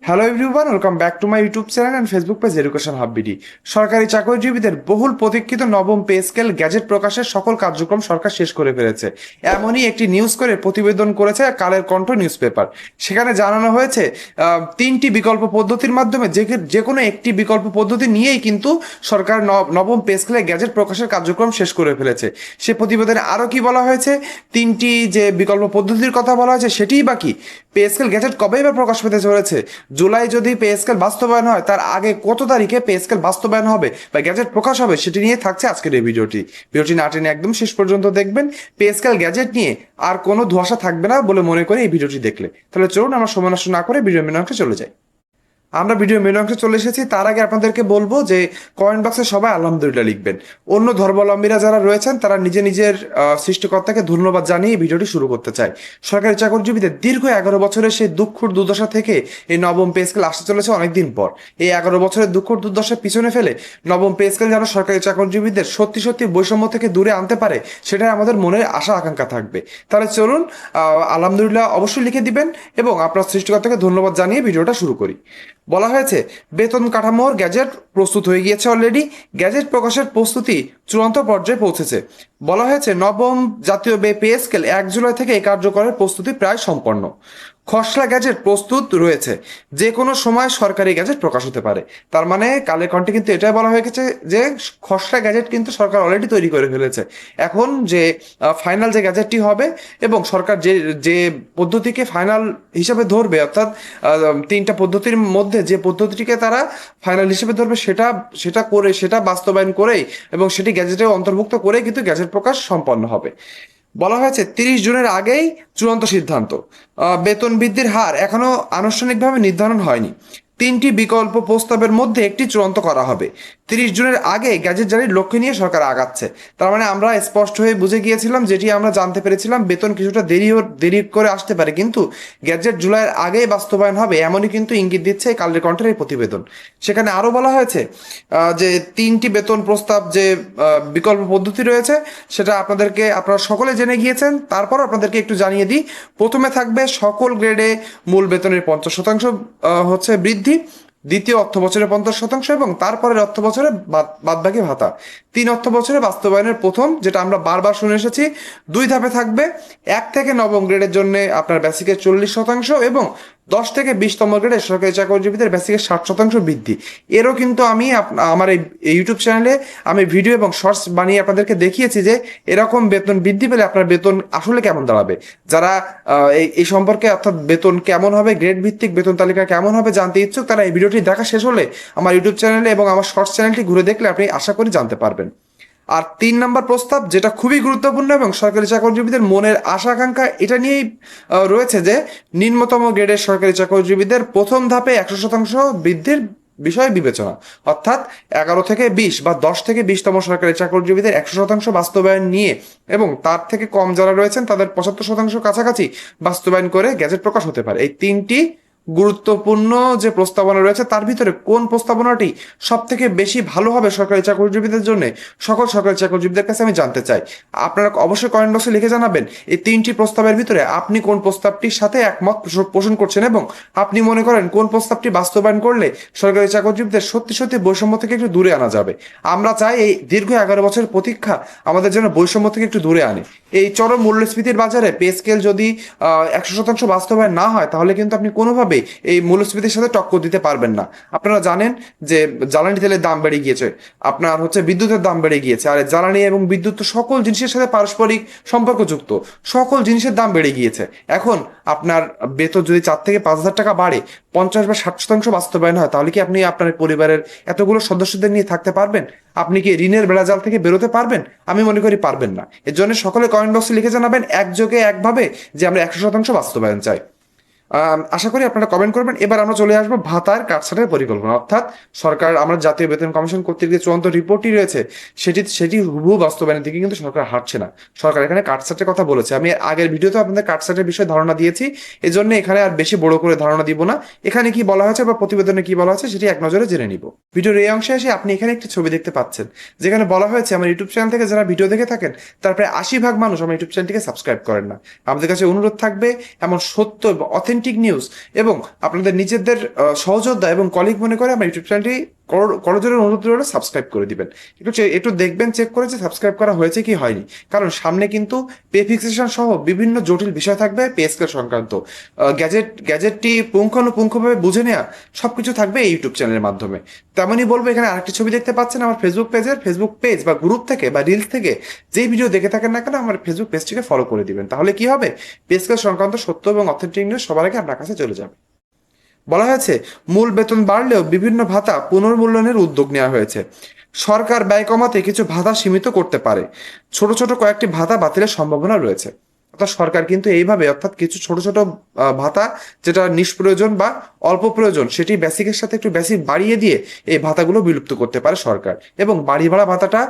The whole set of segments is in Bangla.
Hello everyone, welcome back to my YouTube channel and Facebook page education hub BD. সরকারি চাকরিজীবীদের বহুল প্রতীক্ষিত নবম পে স্কেল গ্যাজেট প্রকাশের সকল কার্যক্রম সরকার শেষ করে ফেলেছে। এমনই একটি নিউজ করে প্রতিবেদন করেছে কালের কণ্ঠ নিউজ পেপার। সেখানে জানানো হয়েছে তিনটি বিকল্প পদ্ধতির মাধ্যমে যে কোনো একটি বিকল্প পদ্ধতি নিয়েই কিন্তু সরকার নবম পে স্কেলে গ্যাজেট প্রকাশের কার্যক্রম শেষ করে ফেলেছে। সে প্রতিবেদনে আরও কি বলা হয়েছে, তিনটি যে বিকল্প পদ্ধতির কথা বলা হয়েছে সেটিই বাকি। পে স্কেল গ্যাজেট কবেই বা প্রকাশ পেতে চলেছে? জুলাই যদি পে স্কেল বাস্তবায়ন হয় তার আগে কত তারিখে পে স্কেল বাস্তবায়ন হবে বা গ্যাজেট প্রকাশ হবে, সেটি নিয়ে থাকছে আজকের এই ভিডিওটি না টেনে একদম শেষ পর্যন্ত দেখবেন। পে স্কেল গ্যাজেট নিয়ে আর কোনো ধোঁয়াশা থাকবে না বলে মনে করে এই ভিডিওটি দেখলে। তাহলে চলুন আমরা সময় নষ্ট না করে ভিডিও মেনু অংশে চলে যাই। আমরা ভিডিও মেনু অংশে চলে এসেছি। তার আগে আপনাদেরকে বলবো যে কমেন্ট বক্সে সবাই আলহামদুলিল্লাহ লিখবেন। অন্য ধর্মাবলম্বীরা যারা রয়েছেন তারা নিজের সৃষ্টিকর্তাকে ধন্যবাদ জানিয়ে এই ভিডিওটি শুরু করতে চায়। সরকারি চাকরিজীবীদের দীর্ঘ 11 বছরের সেই দুঃখর দুর্দশা থেকে এই নবম পে স্কেল আসতে চলেছে অনেকদিন পর। এই 11 বছরের দুঃখর দুর্দশা পিছনে ফেলে নবম পে স্কেল যেন সরকারি চাকরিজীবীদের সত্যি বৈষম্য থেকে দূরে আনতে পারে, সেটাই আমাদের মনের আশা আকাঙ্ক্ষা থাকবে। তাহলে চলুন আলহামদুলিল্লাহ অবশ্যই লিখে দিবেন এবং আপনার সৃষ্টিকর্তাকে ধন্যবাদ জানিয়ে ভিডিওটা শুরু করি। বলা হয়েছে বেতন কাঠামোর গ্যাজেট প্রস্তুত হয়ে গিয়েছে অলরেডি। গ্যাজেট প্রকাশের প্রস্তুতি চূড়ান্ত পর্যায়ে পৌঁছেছে। বলা হয়েছে নবম জাতীয় পে স্কেল 1 জুলাই থেকে এই কার্যকরের প্রস্তুতি প্রায় সম্পন্ন। খসড়া গ্যাজেট প্রস্তুত রয়েছে, যে কোনো সময় সরকারি গ্যাজেট প্রকাশ হতে পারে। তার মানে কালের কণ্ঠে কিন্তু এটাই বলা হয়ে গেছে যে খসড়া গ্যাজেট কিন্তু সরকার অলরেডি তৈরি করে ফেলেছে। এখন যে ফাইনাল যে গ্যাজেটটি হবে এবং সরকার যে যে পদ্ধতিকে ফাইনাল হিসাবে ধরবে, অর্থাৎ তিনটা পদ্ধতির মধ্যে যে পদ্ধতিটিকে তারা ফাইনাল হিসেবে ধরবে সেটা বাস্তবায়ন করেই এবং সেটি গ্যাজেটে অন্তর্ভুক্ত করে কিন্তু গ্যাজেট প্রকাশ সম্পন্ন হবে। বলা হয়েছে 30 জুনের আগেই চূড়ান্ত সিদ্ধান্ত। বেতন বৃদ্ধির হার এখনো আনুষ্ঠানিকভাবে নির্ধারণ হয়নি। তিনটি বিকল্প প্রস্তাবের মধ্যে একটি চূড়ান্ত করা হবে। 30 জুনের আগে গ্যাজেট জারির লক্ষ্য নিয়ে সরকার আগাচ্ছে। তার মানে আমরা স্পষ্ট হয়ে বুঝে গিয়েছিলাম, যেটি আমরা জানতে পেরেছিলাম, বেতন কিছুটা দেরি করে আসতে পারে, কিন্তু গ্যাজেট জুলাইয়ের আগেই বাস্তবায়ন হবে, এমনই কিন্তু ইঙ্গিত দিচ্ছে এই কালের কণ্ঠের এই প্রতিবেদন। সেখানে আরও বলা হয়েছে যে তিনটি বেতন প্রস্তাব যে বিকল্প পদ্ধতি রয়েছে সেটা আপনারা সকলে জেনে গিয়েছেন। তারপর আপনাদেরকে একটু জানিয়ে দিই। প্রথমে থাকবে সকল গ্রেডে মূল বেতনের 50% হচ্ছে বৃদ্ধি, দ্বিতীয় অর্থ বছরে 50% এবং তারপরের অর্থ বছরে বাদবাকি ভাতা। 3 অর্থ বছরে বাস্তবায়নের প্রথম, যেটা আমরা বারবার শুনে এসেছি। 2 ধাপে থাকবে। 1 থেকে নবম গ্রেডের জন্য আপনার বেসিকের 40% এবং 10 থেকে 20তম গ্রেডের সরকারি চাকরিজীবীদের বেসিকের 60% বৃদ্ধি। এরও কিন্তু আমি আমার এই ইউটিউব চ্যানেলে আমি ভিডিও এবং শর্টস বানিয়ে আপনাদেরকে দেখিয়েছি যে এরকম বেতন বৃদ্ধি পেলে আপনার বেতন আসলে কেমন দাঁড়াবে। যারা এই সম্পর্কে, অর্থাৎ বেতন কেমন হবে, গ্রেড ভিত্তিক বেতন তালিকা কেমন হবে জানতে ইচ্ছুক, তারা এই ভিডিওটি দেখা শেষ হলে আমার ইউটিউব চ্যানেলে এবং আমার শর্টস চ্যানেলটি ঘুরে দেখলে আপনি আশা করি জানতে পারবেন। আর 3 নম্বর প্রস্তাব, যেটা খুবই গুরুত্বপূর্ণ এবং সরকারি চাকরিজীবীদের মনের আশা আকাঙ্ক্ষা এটা নিয়েই রয়েছে, যে নিম্নতম গ্রেডের সরকারি চাকরিজীবীদের প্রথম ধাপে 100% বৃদ্ধির বিষয় বিবেচনা। অর্থাৎ 11 থেকে 20 বা 10 থেকে 20তম সরকারি চাকরিজীবীদের 100% বাস্তবায়ন নিয়ে এবং তার থেকে কম যারা রয়েছেন তাদের 75% কাছাকাছি বাস্তবায়ন করে গ্যাজেট প্রকাশ হতে পারে। এই তিনটি গুরুত্বপূর্ণ যে প্রস্তাবনা রয়েছে তার ভিতরে কোন প্রস্তাবনাটি সব থেকে বেশি ভালো হবে সরকারি চাকরিজীবীদের জন্য, সকল সরকারি চাকরিজীবীদের কাছে আমি জানতে চাই। আপনারা অবশ্যই কমেন্ট বক্সে লিখে জানাবেন এই তিনটি প্রস্তাবের ভিতরে আপনি কোন প্রস্তাবটির সাথে একমত পোষণ করছেন এবং আপনি মনে করেন কোন প্রস্তাবটি বাস্তবায়ন করলে সরকারি চাকরিজীবীদের সত্যি বৈষম্য থেকে একটু দূরে আনা যাবে। আমরা চাই এই দীর্ঘ 11 বছরের প্রতীক্ষা আমাদের যেন বৈষম্য থেকে একটু দূরে আনে। এই চরম মূল্যস্ফীতির বাজারে পে স্কেল যদি 100% বাস্তবায়ন না হয়, তাহলে কিন্তু আপনি কোনোভাবে এই মূল্যস্ফীতির সাথে টক্কর দিতে পারবেন না। আপনারা জানেন যে জ্বালানি তেলের দাম বেড়ে গিয়েছে, আপনার হচ্ছে বিদ্যুতের দাম বেড়ে গিয়েছে। আর জ্বালানি এবং বিদ্যুৎ তো সকল জিনিসের সাথে পারস্পরিক সম্পর্কযুক্ত, সকল জিনিসের দাম বেড়ে গিয়েছে। এখন আপনার বেতন যদি 4 থেকে 5,000 টাকা বাড়ে, 50 বা 60% বাস্তবায়ন হয়, তাহলে কি আপনি আপনার পরিবারের এতগুলো সদস্যদের নিয়ে থাকতে পারবেন? আপনি কি ঋণের বেড়াজাল থেকে বেরোতে পারবেন? আমি মনে করি পারবেন না। এর জন্য সকলে কমেন্ট বক্সে লিখে জানাবেন একযোগে একভাবে যে আমরা 100% বাস্তবায়ন চাই। আশা করি আপনারা কমেন্ট করবেন। এবার আমরা চলে আসবো ভাতার কাটছাঁটের পরিকল্পনা। অর্থাৎ সরকার, আমরা জাতীয় বেতন কমিশন কর্তৃক যে চূড়ান্ত রিপোর্টটি রয়েছে সেটি হুবহু বাস্তবায়নের দিকে কিন্তু সরকার হাঁটছে না। সরকার এখানে কাটছাঁটের কথা বলেছে। আমি আগের ভিডিওতে আপনাদের কাটছাঁটের বিষয়ে ধারণা দিয়েছি, এই জন্য এখানে আর বেশি বড় করে ধারণা দিব না। এখানে কি বলা হয়েছে বা প্রতিবেদনে কি বলা হয়েছে সেটি এক নজরে জেনে নিব। ভিডিওর এই অংশে এসে আপনি এখানে একটি ছবি দেখতে পাচ্ছেন, যেখানে বলা হয়েছে আমার ইউটিউব চ্যানেল থেকে যারা ভিডিও দেখে থাকেন তার প্রায় 80% মানুষ আমার ইউটিউব চ্যানেলটিকে সাবস্ক্রাইব করেন না। আমাদের কাছে অনুরোধ থাকবে এমন সত্য অথেন্টিক অথেন্টিক নিউজ এবং আপনাদের নিজেদের সহযোদ্ধা এবং কলিগ মনে করে আমার ইউটিউব চ্যানেলটি করজোরে অনুরোধ রইল সাবস্ক্রাইব করে দিবেন। একটু দেখবেন, চেক করে যে সাবস্ক্রাইব করা হয়েছে কি হয়নি, কারণ সামনে কিন্তু পে ফিক্সেশন সহ বিভিন্ন জটিল বিষয় থাকবে পে স্কেল সংক্রান্ত। গ্যাজেটটি পুঙ্খানুপুঙ্খভাবে বুঝে নেওয়া সবকিছু থাকবে এই ইউটিউব চ্যানেলের মাধ্যমে। তেমনই বলবো, এখানে আরেকটি ছবি দেখতে পাচ্ছেন আমার ফেসবুক পেজ বা গ্রুপ থেকে বা রিলস থেকে যেই ভিডিও দেখে থাকেন না কেন আমার ফেসবুক পেজটিকে ফলো করে দিবেন। তাহলে কি হবে, পে স্কেল সংক্রান্ত সত্য এবং অথেন্টিক নিউজ সবার আগে আপনার কাছে চলে যাবে। বলা হয়েছে মূল বেতন বাড়লেও বিভিন্ন ভাতা পুনর্মূল্যায়নের উদ্যোগ নেওয়া হয়েছে। সরকার ব্যয় কমাতে কিছু ভাতা সীমিত করতে পারে, ছোট ছোট কয়েকটি ভাতা বাতিলের সম্ভাবনা রয়েছে। অর্থাৎ সরকার কিন্তু এইভাবে, অর্থাৎ কিছু ছোট ছোট ভাতা যেটা নিষ্প্রয়োজন বা অল্প প্রয়োজন সেটি বেসিকের সাথে একটু বেসিক বাড়িয়ে দিয়ে এই ভাতাগুলো বিলুপ্ত করতে পারে সরকার, এবং বাড়ি ভাড়া ভাতাটা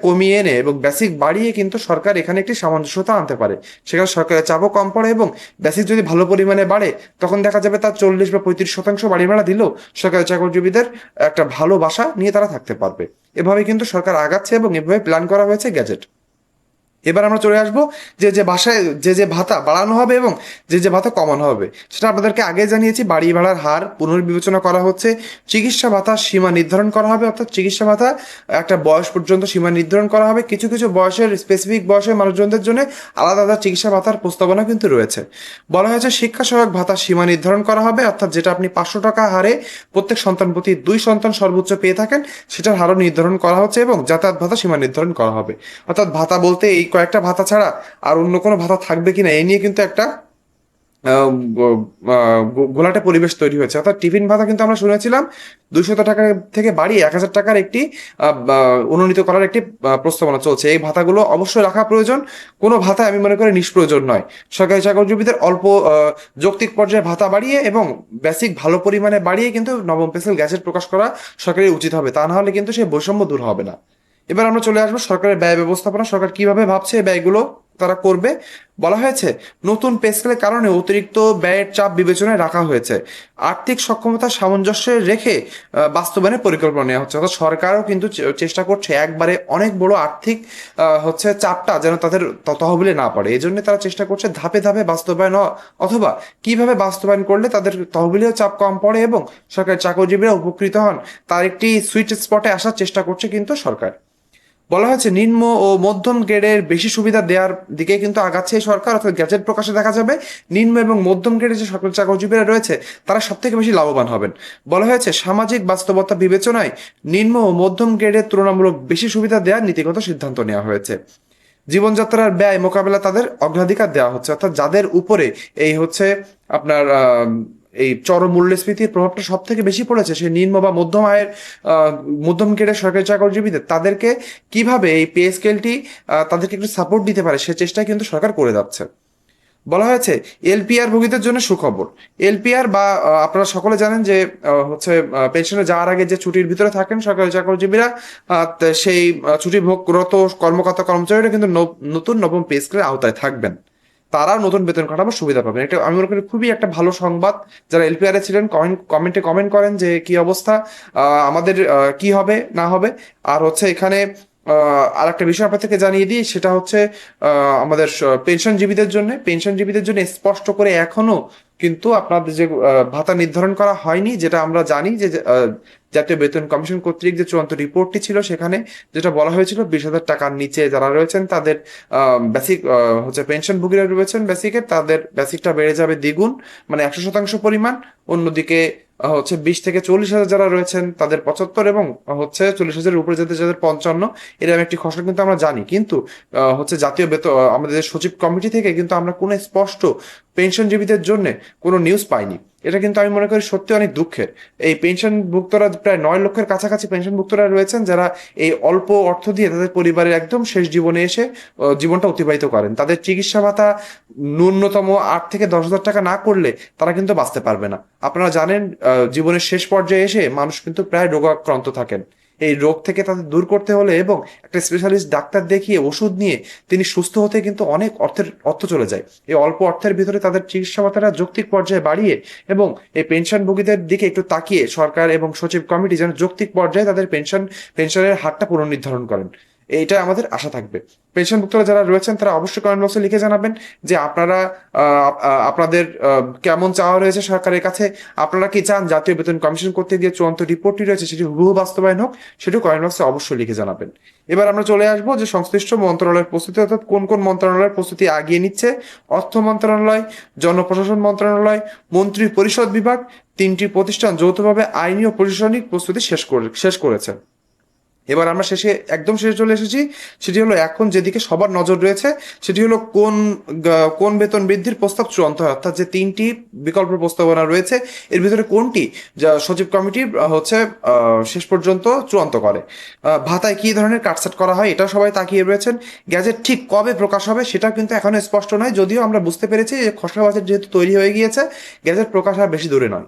কমিয়ে এনে এবং বেসিক বাড়িয়ে কিন্তু সরকার এখানে একটি সামঞ্জস্যতা আনতে পারে। সেখানে সরকারের চাপও কম পড়ে এবং বেসিক যদি ভালো পরিমাণে বাড়ে তখন দেখা যাবে তার 40 বা 35% বাড়ি ভাড়া দিলেও সরকারি চাকরিজীবীদের একটা ভালো বাসা নিয়ে তারা থাকতে পারবে। এভাবে কিন্তু সরকার আগাচ্ছে এবং এভাবে প্ল্যান করা হয়েছে গ্যাজেট। এবার আমরা চলে আসবো যে বাসায় যে ভাতা বাড়ানো হবে এবং যে ভাতা কমানো হবে, সেটা আপনাদেরকে আগে জানিয়েছি। বাড়ি ভাড়ার হার পুনর্বিবেচনা করা হচ্ছে, চিকিৎসা ভাতার সীমা নির্ধারণ করা হবে, অর্থাৎ চিকিৎসা ভাতা একটা বয়স পর্যন্ত সীমা নির্ধারণ করা হবে। কিছু কিছু বয়সের স্পেসিফিক বয়সের মানুষজনদের জন্য আলাদা আলাদা চিকিৎসা ভাতার প্রস্তাবনা কিন্তু রয়েছে। বলা হয়েছে শিক্ষা সহায়ক ভাতার সীমা নির্ধারণ করা হবে, অর্থাৎ যেটা আপনি 500 টাকা হারে প্রত্যেক সন্তান প্রতি 2 সন্তান সর্বোচ্চ পেয়ে থাকেন সেটার হারও নির্ধারণ করা হচ্ছে, এবং যাতায়াত ভাতা সীমা নির্ধারণ করা হবে। অর্থাৎ ভাতা বলতে এই কয়েকটা ভাতা ছাড়া আর অন্য কোনো ভাতা থাকবে কিনা এই নিয়ে কিন্তু একটা গোলাটে পরিবেশ তৈরি হয়েছে। অর্থাৎ টিফিন ভাতা কিন্তু আমরা শুনেছিলাম 200 টাকা থেকে বাড়িয়ে 1000 টাকার একটি উন্নীত করার একটি প্রস্তাবনা চলছে। এই ভাতাগুলো অবশ্যই রাখা প্রয়োজন, কোনো ভাতা আমি মনে করি নিষ্প্রয়োজন নয়। সরকারি চাকরিজীবীদের অল্প যৌক্তিক পর্যায়ে ভাতা বাড়িয়ে এবং বেসিক ভালো পরিমাণে বাড়িয়ে কিন্তু নবম পে স্কেল গ্যাজেট প্রকাশ করা সরকারের উচিত হবে, তা না হলে কিন্তু সেই বৈষম্য দূর হবে না। এবার আমরা চলে আসবো সরকারের ব্যয় ব্যবস্থাপনা, সরকার কিভাবে ভাবছে এই ব্যয়গুলো তারা করবে। বলা হয়েছে নতুন পে স্কেলের কারণে অতিরিক্ত ব্যয়ের চাপ বিবেচনায় রাখা হয়েছে, আর্থিক সক্ষমতা সামঞ্জস্যে রেখে বাস্তবায়নের পরিকল্পনা নেওয়া হচ্ছে। অর্থাৎ সরকারও কিন্তু চেষ্টা করছে একবারে অনেক বড় আর্থিক চাপটা যেন তাদের তহবিলে না পড়ে, এই জন্য তারা চেষ্টা করছে ধাপে ধাপে বাস্তবায়ন, অথবা কিভাবে বাস্তবায়ন করলে তাদের তহবিলেও চাপ কম পড়ে এবং সরকারি চাকরিজীবীরা উপকৃত হন তার একটি সুইট স্পটে আসার চেষ্টা করছে কিন্তু সরকার। বলা হয়েছে নিম্ন ও মধ্যম গ্রেডের বেশি সুবিধা দেওয়ার দিকে কিন্তু আগাচ্ছে এই সরকার। অর্থাৎ গ্যাজেট প্রকাশে দেখা যাবে নিম্ন এবং মধ্যম গ্রেডের যে সকল চাকরিজীবীরা রয়েছে তারা সব থেকে বেশি লাভবান হবেন। বলা হয়েছে সামাজিক বাস্তবতা বিবেচনায় নিম্ন ও মধ্যম গ্রেডের তুলনামূলক বেশি সুবিধা দেওয়ার নীতিগত সিদ্ধান্ত নেওয়া হয়েছে। জীবনযাত্রার ব্যয় মোকাবেলা তাদের অগ্রাধিকার দেওয়া হচ্ছে, অর্থাৎ যাদের উপরে এই আপনার এই চরম মূল্যস্ফীতির প্রভাবটা সব থেকে বেশি পড়েছে সেই নিম্ন বা মধ্যম আয়ের মধ্যম গ্রেডের সরকারি চাকরিজীবীদের, তাদেরকে কিভাবে এই পে স্কেলটি তাদেরকে একটু সাপোর্ট দিতে পারে সে চেষ্টা কিন্তু সরকার করে যাচ্ছে। বলা হয়েছে এলপিআর ভোগীদের জন্য সুখবর। এলপিআর বা আপনারা সকলে জানেন যে পেনশনে যাওয়ার আগে যে ছুটির ভিতরে থাকেন সরকারি চাকরিজীবীরা, সেই ছুটি ভোগরত কর্মকর্তা কর্মচারীরা কিন্তু নতুন নবম পে স্কেলের আওতায় থাকবেন, তারাও নতুন বেতন কাঠামোর সুবিধা পাবেন। এটা আমি মনে করি খুবই একটা ভালো সংবাদ। যারা এলপিআর এ ছিলেন কমেন্টে কমেন্ট করেন যে কি অবস্থা, আমাদের কি হবে না হবে। আর এখানে আর একটা বিষয় আপনাদেরকে জানিয়ে দিই, সেটা আমাদের পেনশনজীবীদের জন্য স্পষ্ট করে এখনো কিন্তু আপনাদের যে ভাতা নির্ধারণ করা হয়নি, যেটা আমরা জানি যে জাতীয় বেতন কমিশন কর্তৃক যে চূড়ান্ত রিপোর্টটি ছিল সেখানে যেটা বলা হয়েছিল 20,000 টাকার নিচে যারা রয়েছেন তাদের বেসিক পেনশনভোগীরা রয়েছেন বেসিকের, তাদের বেসিকটা বেড়ে যাবে দ্বিগুণ, মানে 100% পরিমাণ। অন্যদিকে 20 থেকে 40,000 যারা রয়েছেন তাদের 75 এবং 40,000 উপরে যাদের 55, এরকম একটি খসড়া কিন্তু আমরা জানি। কিন্তু জাতীয় বেতন আমাদের সচিব কমিটি থেকে কিন্তু আমরা কোনো স্পষ্ট পেনশনজীবীদের জন্য কোনো নিউজ পাইনি। এটা কিন্তু আমি মনে করি সত্যি অনেক দুঃখের। এই পেনশনভুক্তরা প্রায় 9 লক্ষের কাছাকাছি পেনশনভুক্তরা রয়েছেন যারা এই অল্প অর্থ দিয়ে তাদের পরিবারের একদম শেষ জীবনে এসে জীবনটা অতিবাহিত করেন। তাদের চিকিৎসা ভাতা ন্যূনতম 8 থেকে 10,000 টাকা না করলে তারা কিন্তু বাঁচতে পারবে না। আপনারা জানেন জীবনের শেষ পর্যায়ে এসে মানুষ কিন্তু প্রায় রোগাক্রান্ত থাকেন। এই রোগ থেকে তাদের দূর করতে হলে এবং একটা স্পেশালিস্ট ডাক্তার দেখিয়ে ওষুধ নিয়ে তিনি সুস্থ হতে কিন্তু অনেক অর্থ চলে যায়। এই অল্প অর্থের ভিতরে তাদের চিকিৎসা ভাতাটা যৌক্তিক পর্যায়ে বাড়িয়ে এবং এই পেনশনভোগীদের দিকে একটু তাকিয়ে সরকার এবং সচিব কমিটি যেন যৌক্তিক পর্যায়ে তাদের পেনশনের হারটা পুনর্নির্ধারণ করেন। এইটা আমাদের আশা থাকবে। পেনশনভুক্তরা যারা রয়েছেন তারা অবশ্যই কমেন্ট বক্সে লিখে জানাবেন যে আপনারা আপনাদের কেমন চাওয়া রয়েছে সরকারের কাছে। আপনারা কি চান জাতীয় বেতন কমিশন করতে গিয়ে চূড়ান্ত রিপোর্টটি রয়েছে সেটি হুবহু বাস্তবায়ন হোক, সেটিও কমেন্ট বক্সে অবশ্যই লিখে জানাবেন। এবার আমরা চলে আসবো যে সংশ্লিষ্ট মন্ত্রণালয়ের প্রস্তুতি, অর্থাৎ কোন কোন মন্ত্রণালয়ের প্রস্তুতি আগিয়ে নিচ্ছে। অর্থ মন্ত্রণালয়, জনপ্রশাসন মন্ত্রণালয়, মন্ত্রী পরিষদ বিভাগ, তিনটি প্রতিষ্ঠান যৌথভাবে আইনি ও প্রশাসনিক প্রস্তুতি শেষ করেছে। এবার আমরা একদম শেষে চলে এসেছি। সেটি হলো এখন যেদিকে সবার নজর রয়েছে সেটি হলো কোন বেতন বৃদ্ধির প্রস্তাব চূড়ান্ত হয়, অর্থাৎ যে তিনটি বিকল্প প্রস্তাবনা রয়েছে এর ভিতরে কোনটি যা সচিব কমিটি শেষ পর্যন্ত চূড়ান্ত করে। ভাতায় কি ধরনের কাটছাট করা হয় এটা সবাই তাকিয়ে রয়েছেন। গ্যাজেট ঠিক কবে প্রকাশ হবে সেটা কিন্তু এখনো স্পষ্ট নয়, যদিও আমরা বুঝতে পেরেছি যে খসড়া বাজেট যেহেতু তৈরি হয়ে গিয়েছে, গ্যাজেট প্রকাশ আর বেশি দূরে নয়।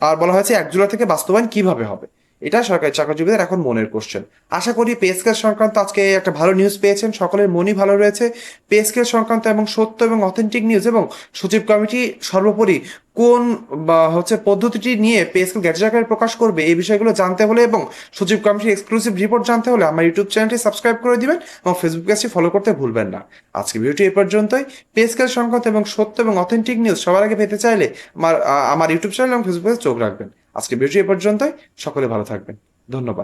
আর বলা হয়েছে 1 জুলাই থেকে বাস্তবায়ন কিভাবে হবে, এটা সরকারি চাকরিজীবীদের এখন মনের কোশ্চেন। আশা করি পে স্কেল সংক্রান্ত আজকে একটা ভালো নিউজ পেয়েছেন, সকলের মনই ভালো রয়েছে। পে স্কেল সংক্রান্ত এবং সত্য এবং অথেন্টিক নিউজ এবং সচিব কমিটি সর্বোপরি কোন পদ্ধতিটি নিয়ে পে স্কেল গ্যাজেট আকারে প্রকাশ করবে এই বিষয়গুলো জানতে হলে এবং সচিব কমিটির এক্সক্লুসিভ রিপোর্ট জানতে হলে আমার ইউটিউব চ্যানেলটি সাবস্ক্রাইব করে দিবেন এবং ফেসবুক পেজটি ফলো করতে ভুলবেন না। আজকে ভিডিওটি এ পর্যন্তই। পে স্কেল সংক্রান্ত এবং সত্য এবং অথেন্টিক নিউজ সবার আগে পেতে চাইলে আমার ইউটিউব চ্যানেল এবং ফেসবুক পেজে চোখ রাখবেন। আজকে ভিডিওটি এ পর্যন্তই। সকলে ভালো থাকবেন। ধন্যবাদ।